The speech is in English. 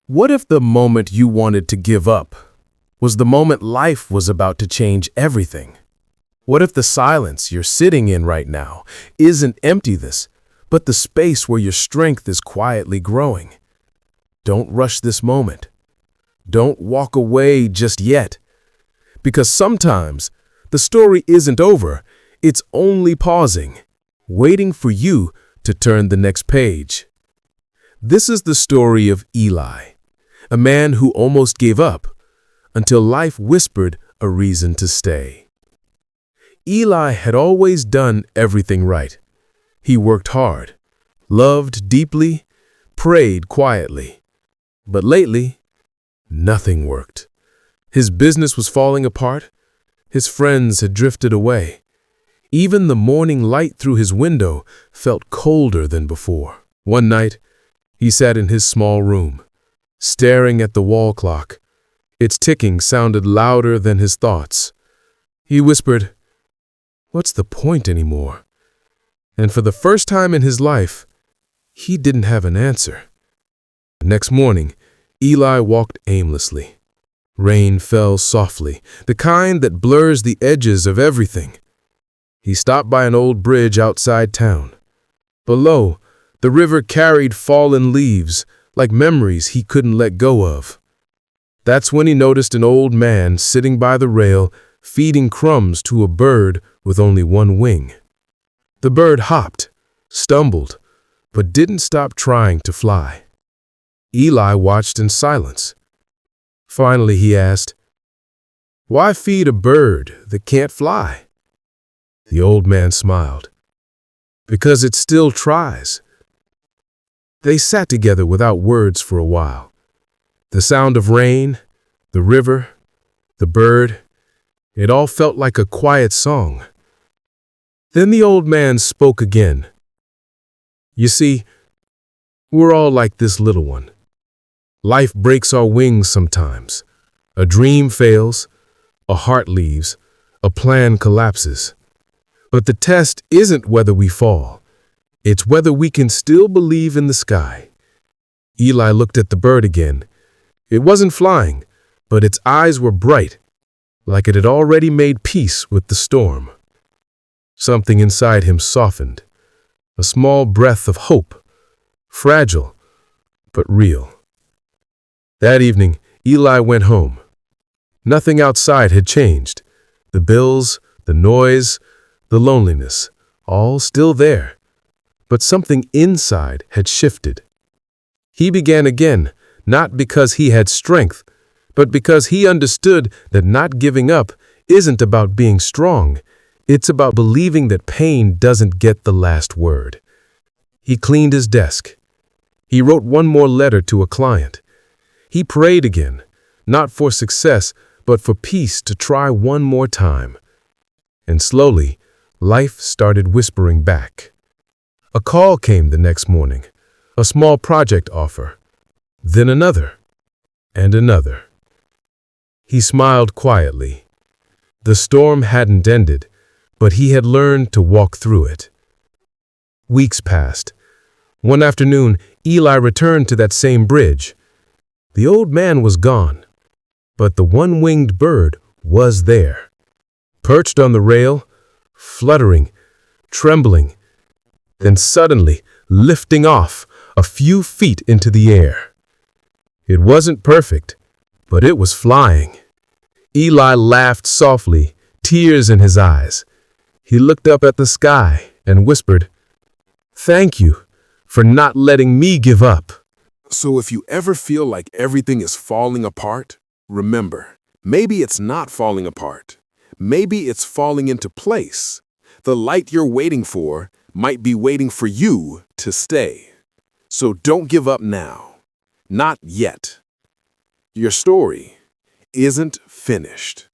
What if the moment you wanted to give up was the moment life was about to change everything? What if the silence you're sitting in right now isn't emptiness, but the space where your strength is quietly growing? Don't rush this moment. Don't walk away just yet. Because sometimes the story isn't over, it's only pausing, waiting for you to turn the next page. This is the story of Eli, a man who almost gave up until life whispered a reason to stay. Eli had always done everything right. He worked hard, loved deeply, prayed quietly. But lately, nothing worked. His business was falling apart. His friends had drifted away. Even the morning light through his window felt colder than before. One night, he sat in his small room, staring at the wall clock. Its ticking sounded louder than his thoughts. He whispered, "What's the point anymore?" And for the first time in his life, he didn't have an answer. The next morning, Eli walked aimlessly. Rain fell softly, the kind that blurs the edges of everything. He stopped by an old bridge outside town. Below, the river carried fallen leaves, like memories he couldn't let go of. That's when he noticed an old man sitting by the rail, feeding crumbs to a bird with only one wing. The bird hopped, stumbled, but didn't stop trying to fly. Eli watched in silence. Finally, he asked, "Why feed a bird that can't fly?" The old man smiled. "Because it still tries." They sat together without words for a while. The sound of rain, the river, the bird, it all felt like a quiet song. Then the old man spoke again. "You see, we're all like this little one. Life breaks our wings sometimes. A dream fails, a heart leaves, a plan collapses. But the test isn't whether we fall. It's whether we can still believe in the sky." Eli looked at the bird again. It wasn't flying, but its eyes were bright, like it had already made peace with the storm. Something inside him softened, a small breath of hope, fragile but real. That evening, Eli went home. Nothing outside had changed. The bills, the noise, the loneliness, all still there. But something inside had shifted. He began again, not because he had strength, but because he understood that not giving up isn't about being strong. It's about believing that pain doesn't get the last word. He cleaned his desk. He wrote one more letter to a client. He prayed again, not for success, but for peace to try one more time. And slowly, life started whispering back. A call came the next morning, a small project offer, then another, and another. He smiled quietly. The storm hadn't ended, but he had learned to walk through it. Weeks passed. One afternoon, Eli returned to that same bridge. The old man was gone, but the one-winged bird was there, perched on the rail, fluttering, trembling, then suddenly lifting off a few feet into the air. It wasn't perfect, but it was flying. Eli laughed softly, tears in his eyes. He looked up at the sky and whispered, "Thank you for not letting me give up." So if you ever feel like everything is falling apart, remember, maybe it's not falling apart. Maybe it's falling into place. The light you're waiting for might be waiting for you to stay. So don't give up now. Not yet. Your story isn't finished.